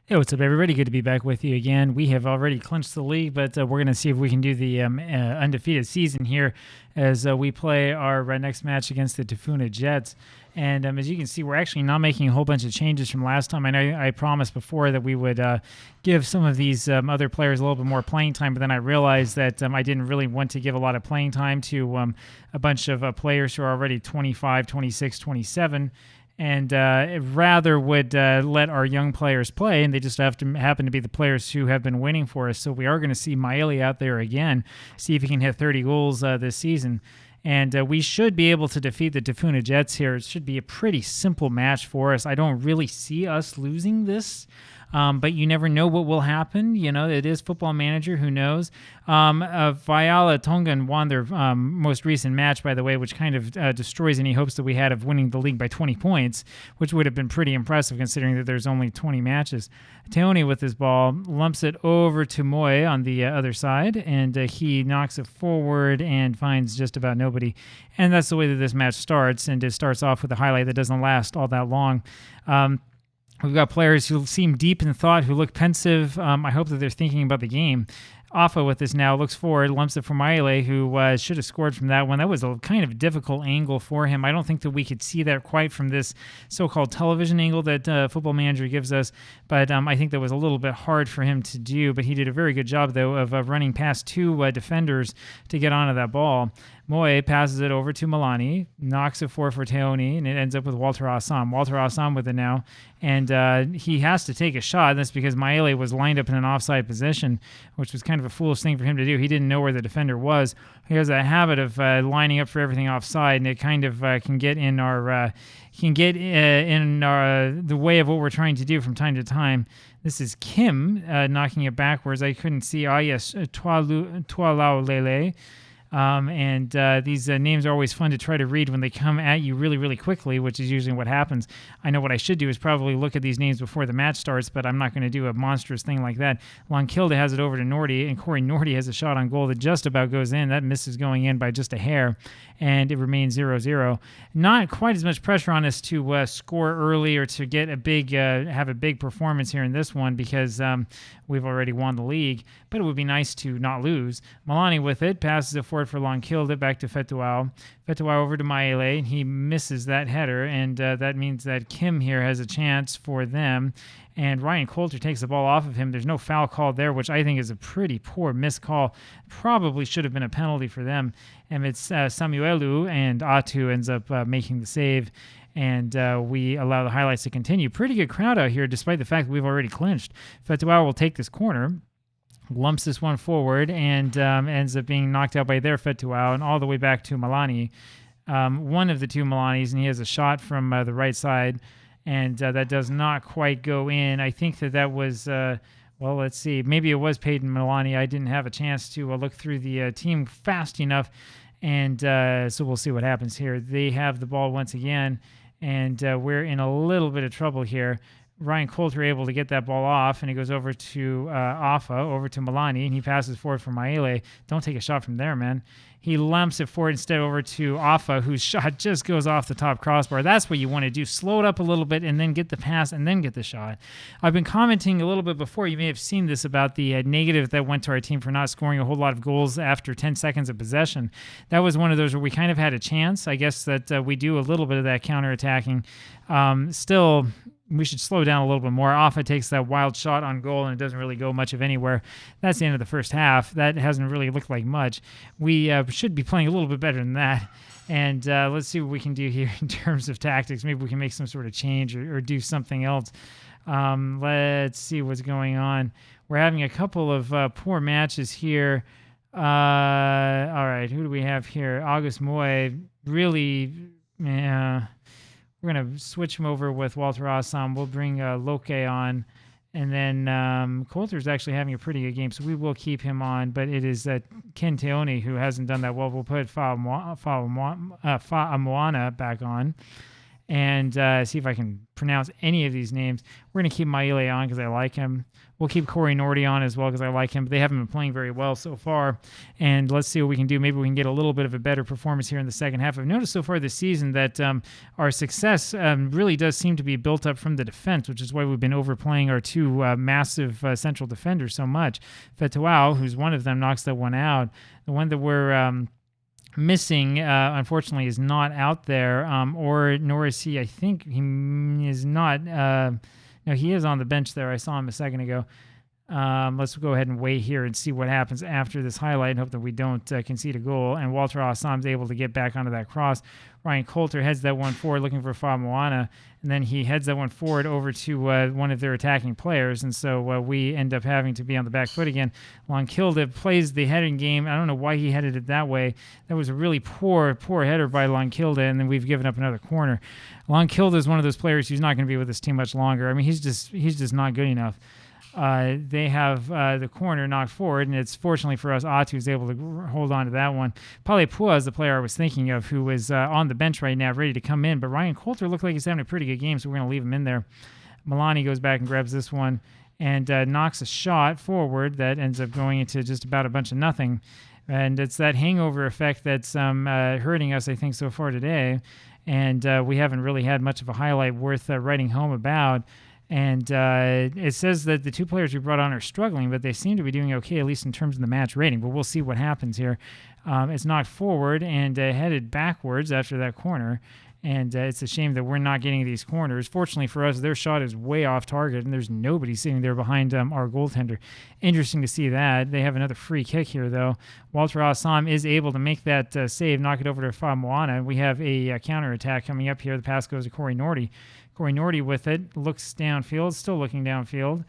Hey, what's up, everybody? Good to be back with you again. We have already clinched the league, but we're going to see if we can do the undefeated season here as we play our next match against the Tafuna Jets. And as you can see, we're actually not making a whole bunch of changes from last time. I know I promised before that we would give some of these other players a little bit more playing time, but then I realized that I didn't really want to give a lot of playing time to a bunch of players who are already 25, 26, 27. And rather would let our young players play, and they just have to happen to be the players who have been winning for us. So we are going to see Maele out there again, see if he can hit 30 goals this season. And we should be able to defeat the Tafuna Jets here. It should be a pretty simple match for us. I don't really see us losing this. But you never know what will happen. You know, it is Football Manager. Who knows? Vaiala Tongan won their most recent match, by the way, which kind of destroys any hopes that we had of winning the league by 20 points, which would have been pretty impressive considering that there's only 20 matches. Teoni with his ball lumps it over to Moy on the other side, and he knocks it forward and finds just about nobody. And that's the way that this match starts, and it starts off with a highlight that doesn't last all that long. We've got players who seem deep in thought, who look pensive. I hope that they're thinking about the game. Afa with this now looks forward, lumps it for Maele, who should have scored from that one. That was a kind of difficult angle for him. I don't think that we could see that quite from this so-called television angle that Football Manager gives us, but I think that was a little bit hard for him to do. But he did a very good job, though, of running past two defenders to get onto that ball. Moe passes it over to Milani, knocks it for Teoni, and it ends up with Walter Assam. Walter Assam with it now, and he has to take a shot. That's because Maele was lined up in an offside position, which was kind of a foolish thing for him to do. He didn't know where the defender was. He has a habit of lining up for everything offside, and it kind of can get in our the way of what we're trying to do from time to time. This is Kim knocking it backwards. I couldn't see. Yes, Tualau Lele. These names are always fun to try to read when they come at you really, really quickly, which is usually what happens. I know what I should do is probably look at these names before the match starts, but I'm not going to do a monstrous thing like that. Lonkilde has it over to Nordy, and Corey Nordy has a shot on goal that just about goes in. That misses going in by just a hair, and it remains 0-0. Not quite as much pressure on us to score early or to get a big, have a big performance here in this one because we've already won the league, but it would be nice to not lose. Milani with it, passes it forward for Lonkilde, back to Fetuau. Fetuau over to Maele, and he misses that header, and that means that Kim here has a chance for them, and Ryan Coulter takes the ball off of him. There's no foul called there, which I think is a pretty poor missed call. Probably should have been a penalty for them, and it's Samuelu, and Atu ends up making the save, and we allow the highlights to continue. Pretty good crowd out here, despite the fact that we've already clinched. Fetuau will take this corner, lumps this one forward, and ends up being knocked out by their Fetuau, and all the way back to Milani. One of the two Milanis, and he has a shot from the right side, and that does not quite go in. I think that was, well, let's see. Maybe it was Peyton Milani. I didn't have a chance to look through the team fast enough, and so we'll see what happens here. They have the ball once again, and we're in a little bit of trouble here. Ryan Coulter able to get that ball off, and he goes over to Afa, over to Milani, and he passes forward for Maele. Don't take a shot from there, man. He lumps it forward instead over to Afa, whose shot just goes off the top crossbar. That's what you want to do. Slow it up a little bit and then get the pass and then get the shot. I've been commenting a little bit before. You may have seen this about the negative that went to our team for not scoring a whole lot of goals after 10 seconds of possession. That was one of those where we kind of had a chance. I guess that we do a little bit of that counterattacking. Still, we should slow down a little bit more. Afa takes that wild shot on goal, and it doesn't really go much of anywhere. That's the end of the first half. That hasn't really looked like much. We should be playing a little bit better than that. And let's see what we can do here in terms of tactics. Maybe we can make some sort of change or do something else. Let's see what's going on. We're having a couple of poor matches here. All right, who do we have here? August Moy, really... We're going to switch him over with Walter Assam. We'll bring Loke on. And then Coulter's actually having a pretty good game, so we will keep him on. But it is Ken Teoni who hasn't done that well. We'll put Fa'amoana back on. and see if I can pronounce any of these names. We're going to keep Maile on because I like him. We'll keep Corey Nordy on as well because I like him, but they haven't been playing very well so far. And let's see what we can do. Maybe we can get a little bit of a better performance here in the second half. I've noticed so far this season that our success really does seem to be built up from the defense, which is why we've been overplaying our two massive central defenders so much. Fetoau, who's one of them, knocks that one out. The one that we're missing, unfortunately, is not out there, nor is he. I think he is not. No, he is on the bench there. I saw him a second ago. Let's go ahead and wait here and see what happens after this highlight and hope that we don't concede a goal. And Walter Assam's able to get back onto that cross. Ryan Coulter heads that one forward looking for Famoana, and then he heads that one forward over to one of their attacking players. And so we end up having to be on the back foot again. Lonkilde plays the heading game. I don't know why he headed it that way. That was a really poor header by Lonkilde, and then we've given up another corner. Lonkilde is one of those players who's not going to be with this team much longer. I mean, he's just not good enough. They have the corner knocked forward, and it's fortunately for us, Atu's able to hold on to that one. Palepua is the player I was thinking of, who is on the bench right now, ready to come in, but Ryan Coulter looked like he's having a pretty good game, so we're going to leave him in there. Milani goes back and grabs this one and knocks a shot forward that ends up going into just about a bunch of nothing. And it's that hangover effect that's hurting us, I think, so far today. And we haven't really had much of a highlight worth writing home about. And it says that the two players we brought on are struggling, but they seem to be doing okay, at least in terms of the match rating. But we'll see what happens here. It's knocked forward and headed backwards after that corner. And it's a shame that we're not getting these corners. Fortunately for us, their shot is way off target, and there's nobody sitting there behind our goaltender. Interesting to see that. They have another free kick here, though. Walter Assam is able to make that save, knock it over to Famoana. We have a counterattack coming up here. The pass goes to Corey Nordy. Corey Nordy with it, looks downfield, still looking downfield,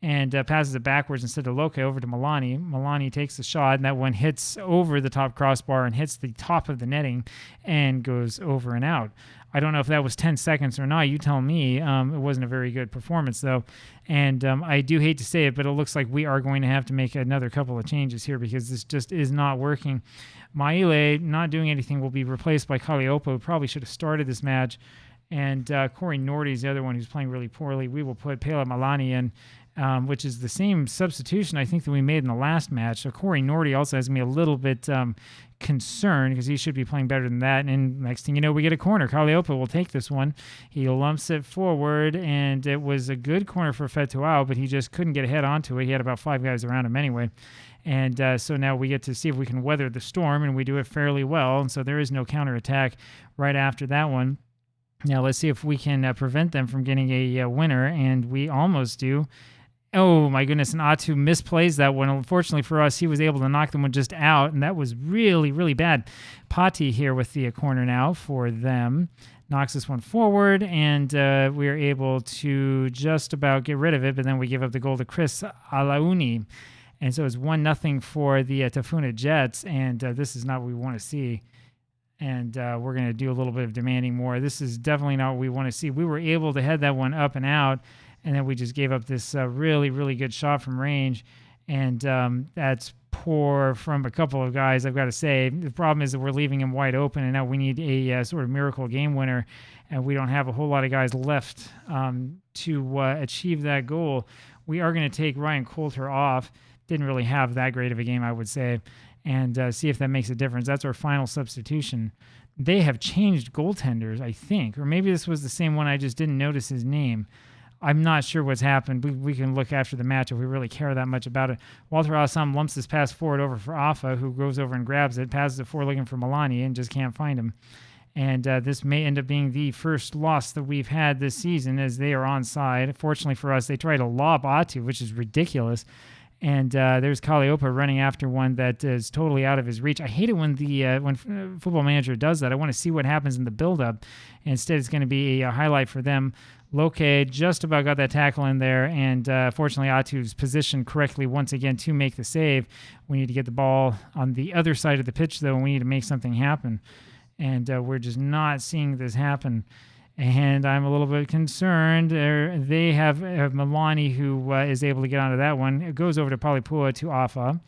and passes it backwards instead of Loke over to Milani. Milani takes the shot, and that one hits over the top crossbar and hits the top of the netting and goes over and out. I don't know if that was 10 seconds or not. You tell me. It wasn't a very good performance, though. And I do hate to say it, but it looks like we are going to have to make another couple of changes here because this just is not working. Maile, not doing anything, will be replaced by Kalliopo, who probably should have started this match. And Corey Nordy is the other one who's playing really poorly. We will put Pela Milani in, which is the same substitution I think that we made in the last match. So Corey Nordy also has me a little bit concerned because he should be playing better than that. And next thing you know, we get a corner. Kalliopo will take this one. He lumps it forward, and it was a good corner for Fetoau, but he just couldn't get a head onto it. He had about 5 guys around him anyway. And so now we get to see if we can weather the storm, and we do it fairly well. And so there is no counterattack right after that one. Now let's see if we can prevent them from getting a winner, and we almost do. Oh, my goodness, and Atu misplays that one. Unfortunately for us, he was able to knock the one just out, and that was really, really bad. Pati here with the corner now for them. Knocks this one forward, and we are able to just about get rid of it, but then we give up the goal to Chris Alauni. And so it's 1-0 for the Tafuna Jets, and this is not what we want to see. And we're going to do a little bit of demanding more. This is definitely not what we want to see. We were able to head that one up and out, and then we just gave up this really, really good shot from range. And that's poor from a couple of guys, I've got to say. The problem is that we're leaving him wide open, and now we need a sort of miracle game winner, and we don't have a whole lot of guys left to achieve that goal. We are going to take Ryan Coulter off. Didn't really have that great of a game, I would say. And see if that makes a difference. That's our final substitution. They have changed goaltenders, I think. Or maybe this was the same one, I just didn't notice his name. I'm not sure what's happened. We can look after the match if we really care that much about it. Walter Assam lumps this pass forward over for Afa, who goes over and grabs it, passes it forward looking for Milani, and just can't find him. And this may end up being the first loss that we've had this season as they are onside. Fortunately for us, they try to lob Atu, which is ridiculous. And there's Kalliopo running after one that is totally out of his reach. I hate it when when Football Manager does that. I want to see what happens in the build-up. Instead, it's going to be a highlight for them. Loke just about got that tackle in there, and fortunately, Atu's positioned correctly once again to make the save. We need to get the ball on the other side of the pitch, though, and we need to make something happen. And we're just not seeing this happen. And I'm a little bit concerned. They have Milani, who is able to get onto that one. It goes over to Palepua to Afa.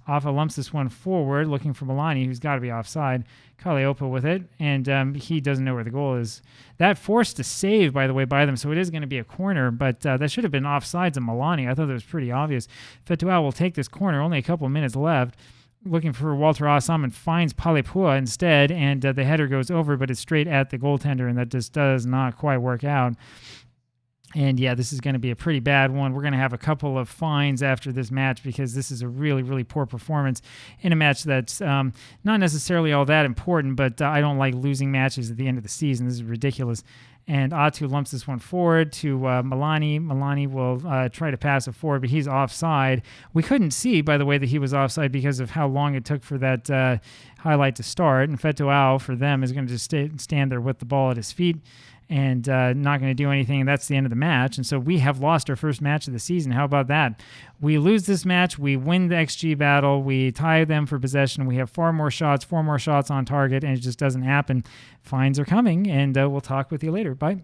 Afa lumps this one forward, looking for Milani, who's got to be offside. Kaleopa with it, and he doesn't know where the goal is. That forced a save, by the way, by them, so it is going to be a corner, but that should have been offsides of Milani. I thought that was pretty obvious. Fetuau will take this corner, only a couple of minutes left. Looking for Walter Assam and finds Palepua instead, and the header goes over, but it's straight at the goaltender, and that just does not quite work out. And yeah, this is going to be a pretty bad one. We're going to have a couple of fines after this match because this is a really, really poor performance in a match that's not necessarily all that important, but I don't like losing matches at the end of the season. This is ridiculous. And Atu lumps this one forward to Milani. Milani will try to pass it forward, but he's offside. We couldn't see, by the way, that he was offside because of how long it took for that highlight to start. And Fetuau, for them, is going to just stand there with the ball at his feet and not going to do anything, and that's the end of the match. And so we have lost our first match of the season. How about that? We lose this match, we win the XG battle, we tie them for possession, we have four more shots on target, and it just doesn't happen. Fines are coming, and we'll talk with you later. Bye.